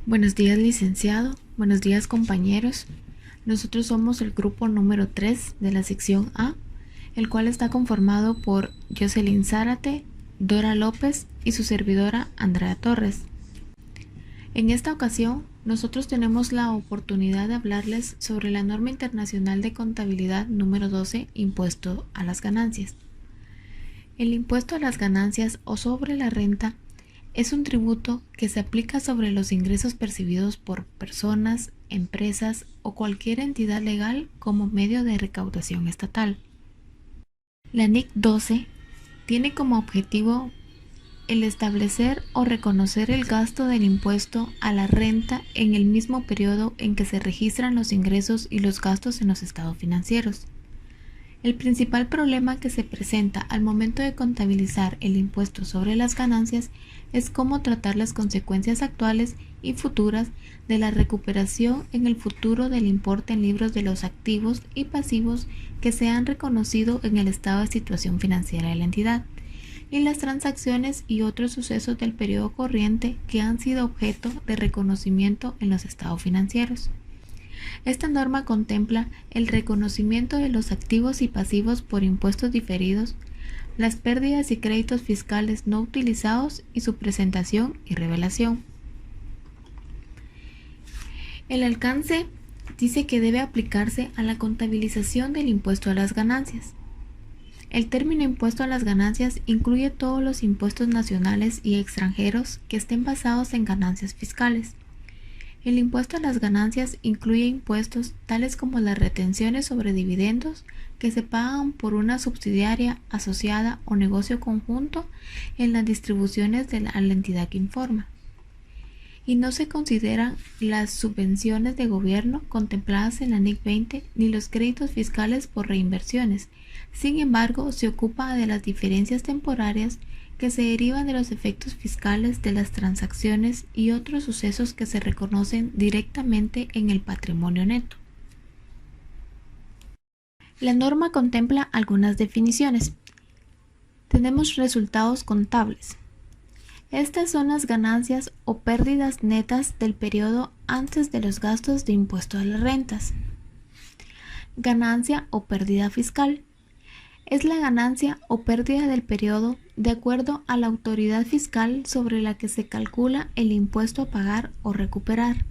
Buenos días, licenciado. Buenos días, compañeros. Nosotros somos el grupo número 3 de la sección A, el cual está conformado por Jocelyn Zárate, Dora López y su servidora Andrea Torres. En esta ocasión, nosotros tenemos la oportunidad de hablarles sobre la norma internacional de contabilidad número 12, impuesto a las ganancias. El impuesto a las ganancias o sobre la renta es un tributo que se aplica sobre los ingresos percibidos por personas, empresas o cualquier entidad legal como medio de recaudación estatal. La NIC 12 tiene como objetivo el establecer o reconocer el gasto del impuesto a la renta en el mismo periodo en que se registran los ingresos y los gastos en los estados financieros. El principal problema que se presenta al momento de contabilizar el impuesto sobre las ganancias es cómo tratar las consecuencias actuales y futuras de la recuperación en el futuro del importe en libros de los activos y pasivos que se han reconocido en el estado de situación financiera de la entidad, y las transacciones y otros sucesos del periodo corriente que han sido objeto de reconocimiento en los estados financieros. Esta norma contempla el reconocimiento de los activos y pasivos por impuestos diferidos, las pérdidas y créditos fiscales no utilizados y su presentación y revelación. El alcance dice que debe aplicarse a la contabilización del impuesto a las ganancias. El término impuesto a las ganancias incluye todos los impuestos nacionales y extranjeros que estén basados en ganancias fiscales. El impuesto a las ganancias incluye impuestos tales como las retenciones sobre dividendos que se pagan por una subsidiaria, asociada o negocio conjunto en las distribuciones a la entidad que informa. Y no se consideran las subvenciones de gobierno contempladas en la NIC 20 ni los créditos fiscales por reinversiones. Sin embargo, se ocupa de las diferencias temporarias que se derivan de los efectos fiscales de las transacciones y otros sucesos que se reconocen directamente en el patrimonio neto. La norma contempla algunas definiciones. Tenemos resultados contables. Estas son las ganancias o pérdidas netas del periodo antes de los gastos de impuesto a las rentas. Ganancia o pérdida fiscal. Es la ganancia o pérdida del periodo de acuerdo a la autoridad fiscal sobre la que se calcula el impuesto a pagar o recuperar.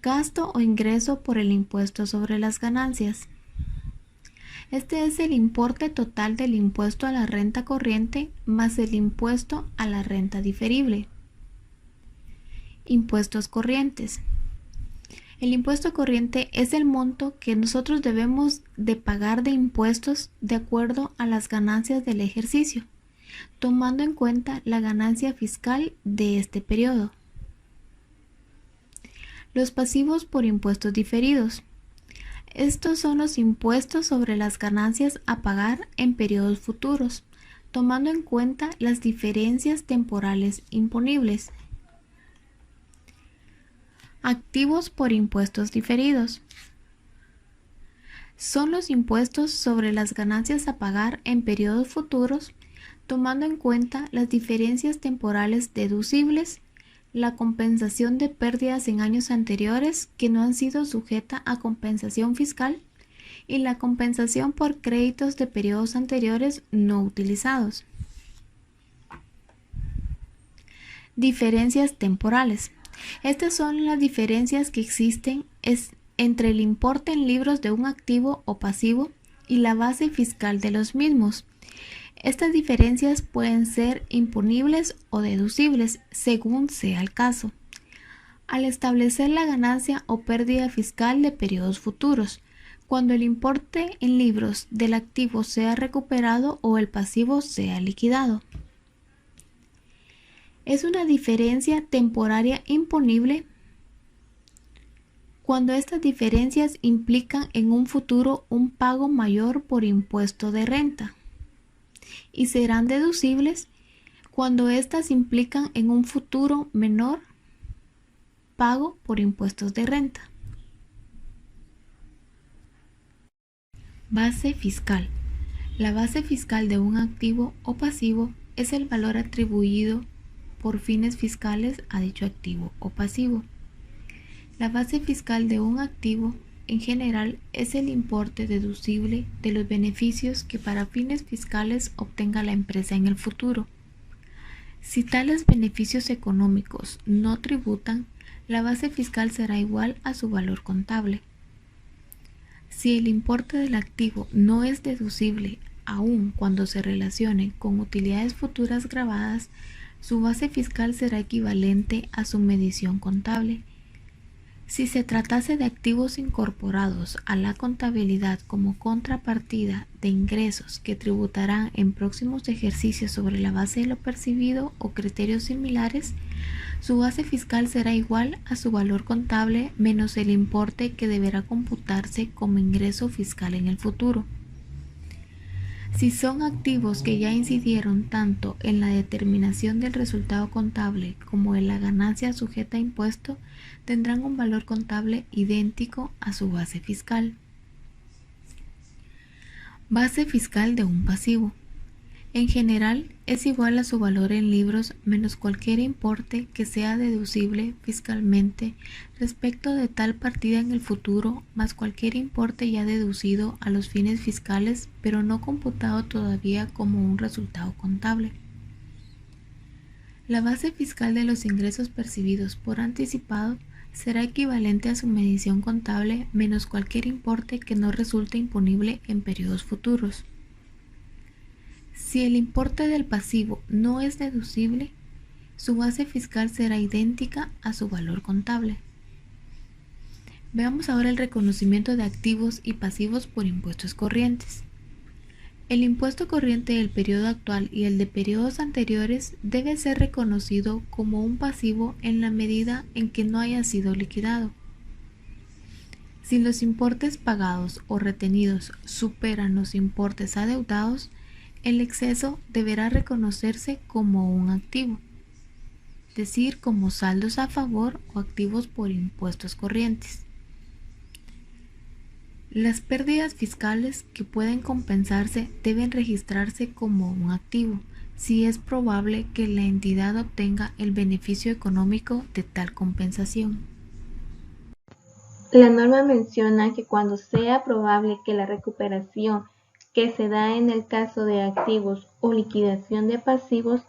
Gasto o ingreso por el impuesto sobre las ganancias. Este es el importe total del impuesto a la renta corriente más el impuesto a la renta diferible. Impuestos corrientes. El impuesto corriente es el monto que nosotros debemos de pagar de impuestos de acuerdo a las ganancias del ejercicio, tomando en cuenta la ganancia fiscal de este periodo. Los pasivos por impuestos diferidos. Estos son los impuestos sobre las ganancias a pagar en periodos futuros, tomando en cuenta las diferencias temporales imponibles. Activos por impuestos diferidos. Son los impuestos sobre las ganancias a pagar en periodos futuros, tomando en cuenta las diferencias temporales deducibles, la compensación de pérdidas en años anteriores que no han sido sujeta a compensación fiscal y la compensación por créditos de periodos anteriores no utilizados. Diferencias temporales. Estas son las diferencias que existen entre el importe en libros de un activo o pasivo y la base fiscal de los mismos. Estas diferencias pueden ser imponibles o deducibles según sea el caso. Al establecer la ganancia o pérdida fiscal de periodos futuros, cuando el importe en libros del activo sea recuperado o el pasivo sea liquidado. Es una diferencia temporaria imponible cuando estas diferencias implican en un futuro un pago mayor por impuesto de renta, y serán deducibles cuando éstas implican en un futuro menor pago por impuestos de renta. Base fiscal. La base fiscal de un activo o pasivo es el valor atribuido por fines fiscales a dicho activo o pasivo. La base fiscal de un activo en general es el importe deducible de los beneficios que para fines fiscales obtenga la empresa en el futuro. Si tales beneficios económicos no tributan, la base fiscal será igual a su valor contable. Si el importe del activo no es deducible, aun cuando se relacione con utilidades futuras gravadas, su base fiscal será equivalente a su medición contable. Si se tratase de activos incorporados a la contabilidad como contrapartida de ingresos que tributarán en próximos ejercicios sobre la base de lo percibido o criterios similares, su base fiscal será igual a su valor contable menos el importe que deberá computarse como ingreso fiscal en el futuro. Si son activos que ya incidieron tanto en la determinación del resultado contable como en la ganancia sujeta a impuesto, tendrán un valor contable idéntico a su base fiscal. Base fiscal de un pasivo. En general, es igual a su valor en libros menos cualquier importe que sea deducible fiscalmente respecto de tal partida en el futuro, más cualquier importe ya deducido a los fines fiscales, pero no computado todavía como un resultado contable. La base fiscal de los ingresos percibidos por anticipado será equivalente a su medición contable menos cualquier importe que no resulte imponible en periodos futuros. Si el importe del pasivo no es deducible, su base fiscal será idéntica a su valor contable. Veamos ahora el reconocimiento de activos y pasivos por impuestos corrientes. El impuesto corriente del periodo actual y el de periodos anteriores debe ser reconocido como un pasivo en la medida en que no haya sido liquidado. Si los importes pagados o retenidos superan los importes adeudados, el exceso deberá reconocerse como un activo, es decir, como saldos a favor o activos por impuestos corrientes. Las pérdidas fiscales que pueden compensarse deben registrarse como un activo, si es probable que la entidad obtenga el beneficio económico de tal compensación. La norma menciona que cuando sea probable que la recuperación que se da en el caso de activos o liquidación de pasivos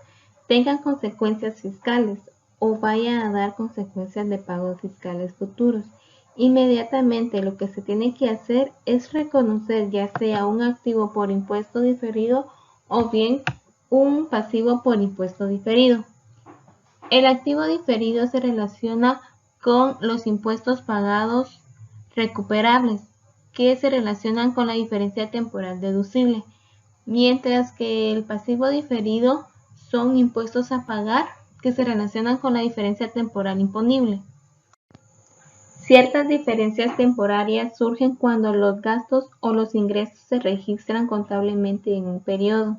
tengan consecuencias fiscales o vaya a dar consecuencias de pagos fiscales futuros, inmediatamente lo que se tiene que hacer es reconocer ya sea un activo por impuesto diferido o bien un pasivo por impuesto diferido. El activo diferido se relaciona con los impuestos pagados recuperables, que se relacionan con la diferencia temporal deducible, mientras que el pasivo diferido son impuestos a pagar que se relacionan con la diferencia temporal imponible. Ciertas diferencias temporarias surgen cuando los gastos o los ingresos se registran contablemente en un periodo,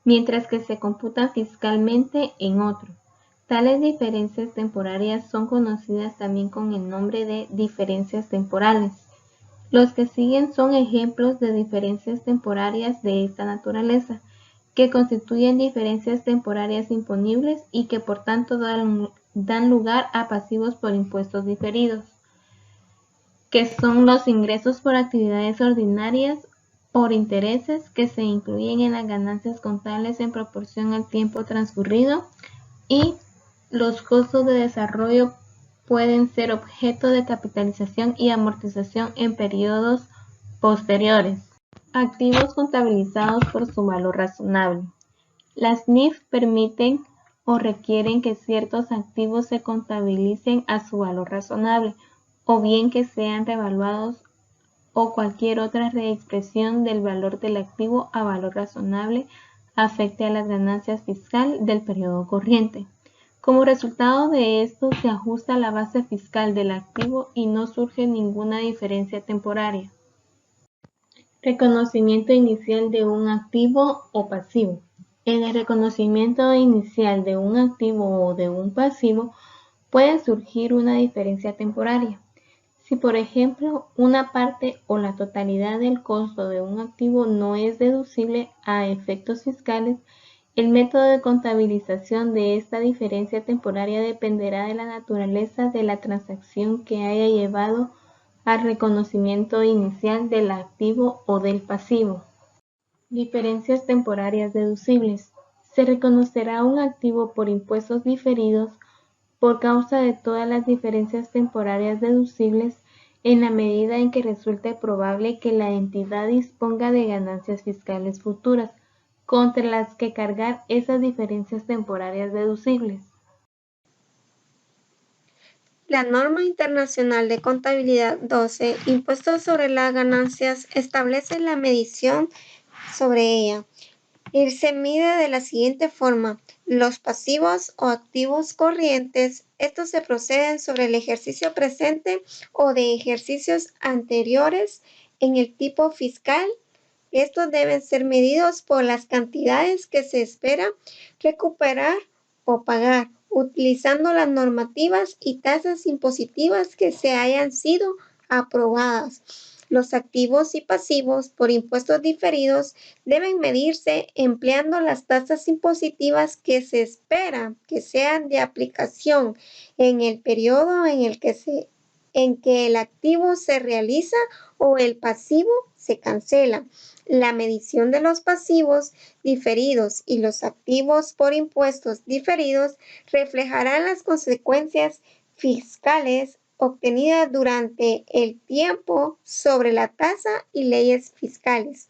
mientras que se computan fiscalmente en otro. Tales diferencias temporarias son conocidas también con el nombre de diferencias temporales. Los que siguen son ejemplos de diferencias temporarias de esta naturaleza, que constituyen diferencias temporarias imponibles y que por tanto dan lugar a pasivos por impuestos diferidos, que son los ingresos por actividades ordinarias por intereses que se incluyen en las ganancias contables en proporción al tiempo transcurrido, y los costos de desarrollo pueden ser objeto de capitalización y amortización en periodos posteriores. Activos contabilizados por su valor razonable. Las NIF permiten o requieren que ciertos activos se contabilicen a su valor razonable, o bien que sean revaluados o cualquier otra reexpresión del valor del activo a valor razonable afecte a las ganancias fiscales del periodo corriente. Como resultado de esto, se ajusta la base fiscal del activo y no surge ninguna diferencia temporaria. Reconocimiento inicial de un activo o pasivo. En el reconocimiento inicial de un activo o de un pasivo puede surgir una diferencia temporaria. Si, por ejemplo, una parte o la totalidad del costo de un activo no es deducible a efectos fiscales, El método de contabilización de esta diferencia temporaria dependerá de la naturaleza de la transacción que haya llevado al reconocimiento inicial del activo o del pasivo. Diferencias temporarias deducibles. Se reconocerá un activo por impuestos diferidos por causa de todas las diferencias temporarias deducibles en la medida en que resulte probable que la entidad disponga de ganancias fiscales futuras contra las que cargar esas diferencias temporarias deducibles. La norma internacional de contabilidad 12, impuestos sobre las ganancias, establece la medición sobre ella. Y se mide de la siguiente forma: los pasivos o activos corrientes, estos se proceden sobre el ejercicio presente o de ejercicios anteriores en el tipo fiscal. Estos deben ser medidos por las cantidades que se espera recuperar o pagar, utilizando las normativas y tasas impositivas que se hayan sido aprobadas. Los activos y pasivos por impuestos diferidos deben medirse empleando las tasas impositivas que se espera que sean de aplicación en el periodo en que el activo se realiza o el pasivo se cancela. La medición de los pasivos diferidos y los activos por impuestos diferidos reflejarán las consecuencias fiscales obtenidas durante el tiempo sobre la tasa y leyes fiscales.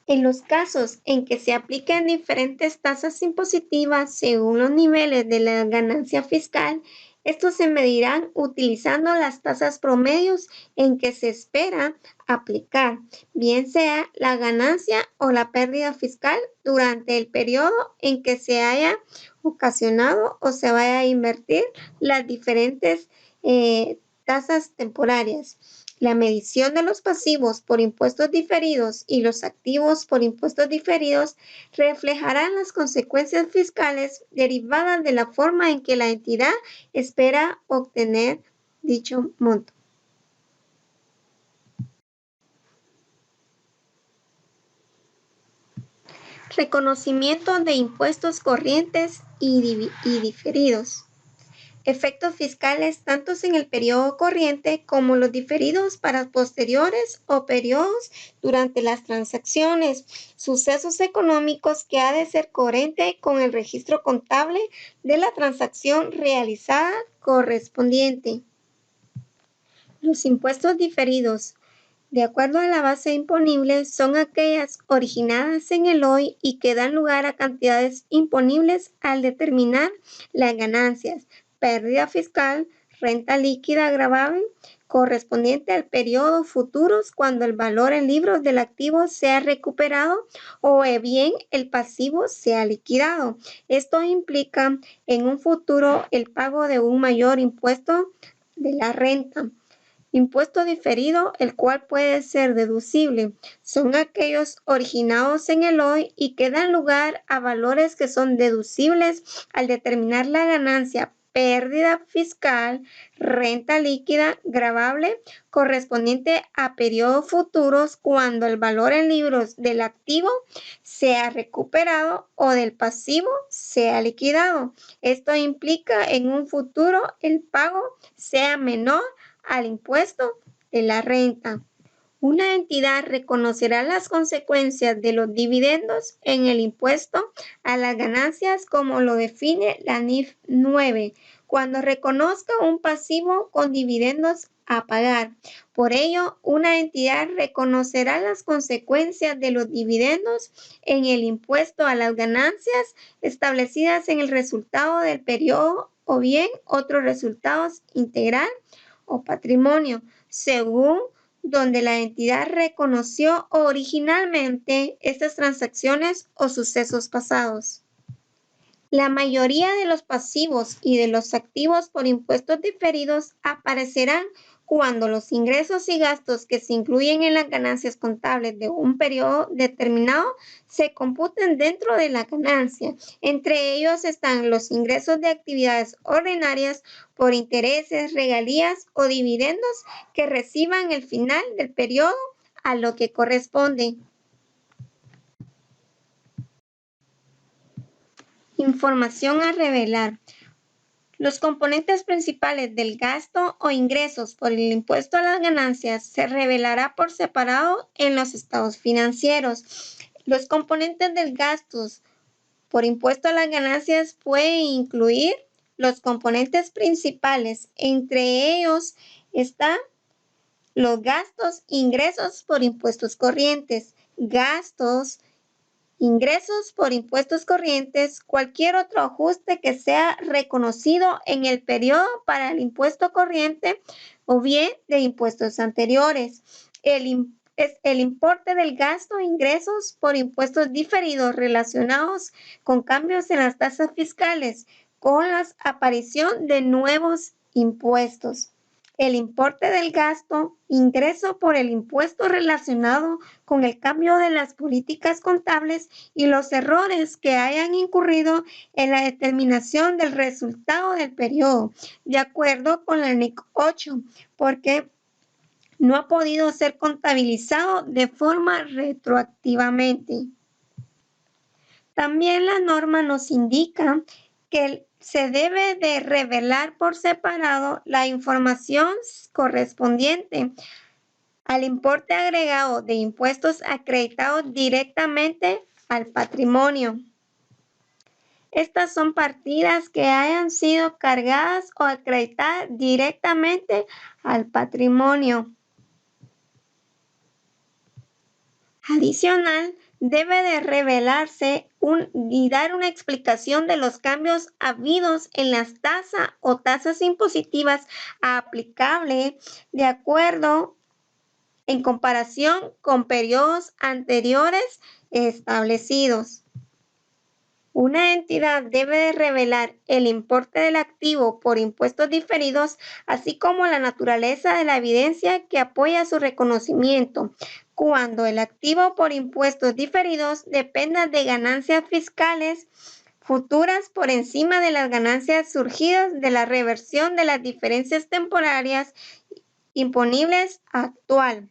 En los casos en que se apliquen diferentes tasas impositivas según los niveles de la ganancia fiscal, estos se medirán utilizando las tasas promedios en que se espera aplicar, bien sea la ganancia o la pérdida fiscal durante el periodo en que se haya ocasionado o se vaya a invertir las diferentes tasas temporarias. La medición de los pasivos por impuestos diferidos y los activos por impuestos diferidos reflejarán las consecuencias fiscales derivadas de la forma en que la entidad espera obtener dicho monto. Reconocimiento de impuestos corrientes y diferidos. Efectos fiscales tanto en el periodo corriente como los diferidos para posteriores o periodos durante las transacciones, sucesos económicos que ha de ser coherente con el registro contable de la transacción realizada correspondiente. Los impuestos diferidos, de acuerdo a la base imponible, son aquellas originadas en el hoy y que dan lugar a cantidades imponibles al determinar las ganancias, pérdida fiscal, renta líquida gravable, correspondiente al periodo futuros cuando el valor en libros del activo sea recuperado o bien el pasivo sea liquidado. Esto implica en un futuro el pago de un mayor impuesto de la renta. Impuesto diferido, el cual puede ser deducible, son aquellos originados en el hoy y que dan lugar a valores que son deducibles al determinar la ganancia, pérdida fiscal, renta líquida gravable correspondiente a periodos futuros cuando el valor en libros del activo sea recuperado o del pasivo sea liquidado. Esto implica en un futuro el pago sea menor al impuesto de la renta. Una entidad reconocerá las consecuencias de los dividendos en el impuesto a las ganancias como lo define la NIF 9, cuando reconozca un pasivo con dividendos a pagar. Por ello, una entidad reconocerá las consecuencias de los dividendos en el impuesto a las ganancias establecidas en el resultado del periodo o bien otros resultados integral o patrimonio, según donde la entidad reconoció originalmente estas transacciones o sucesos pasados. La mayoría de los pasivos y de los activos por impuestos diferidos aparecerán cuando los ingresos y gastos que se incluyen en las ganancias contables de un periodo determinado se computen dentro de la ganancia. Entre ellos están los ingresos de actividades ordinarias por intereses, regalías o dividendos que reciban al final del periodo a lo que corresponde. Información a revelar. Los componentes principales del gasto o ingresos por el impuesto a las ganancias se revelará por separado en los estados financieros. Los componentes del gasto por impuesto a las ganancias pueden incluir los componentes principales. Entre ellos están los gastos, ingresos por impuestos corrientes, ingresos por impuestos corrientes, cualquier otro ajuste que sea reconocido en el periodo para el impuesto corriente o bien de impuestos anteriores. El importe del gasto e ingresos por impuestos diferidos relacionados con cambios en las tasas fiscales con la aparición de nuevos impuestos. El importe del gasto, ingreso por el impuesto relacionado con el cambio de las políticas contables y los errores que hayan incurrido en la determinación del resultado del periodo, de acuerdo con la NIC 8, porque no ha podido ser contabilizado de forma retroactivamente. También la norma nos indica que se debe de revelar por separado la información correspondiente al importe agregado de impuestos acreditados directamente al patrimonio. Estas son partidas que hayan sido cargadas o acreditadas directamente al patrimonio. Adicional, debe de revelarse y dar una explicación de los cambios habidos en las tasas o tasas impositivas aplicables de acuerdo en comparación con periodos anteriores establecidos. Una entidad debe de revelar el importe del activo por impuestos diferidos, así como la naturaleza de la evidencia que apoya su reconocimiento, cuando el activo por impuestos diferidos dependa de ganancias fiscales futuras por encima de las ganancias surgidas de la reversión de las diferencias temporarias imponibles actual.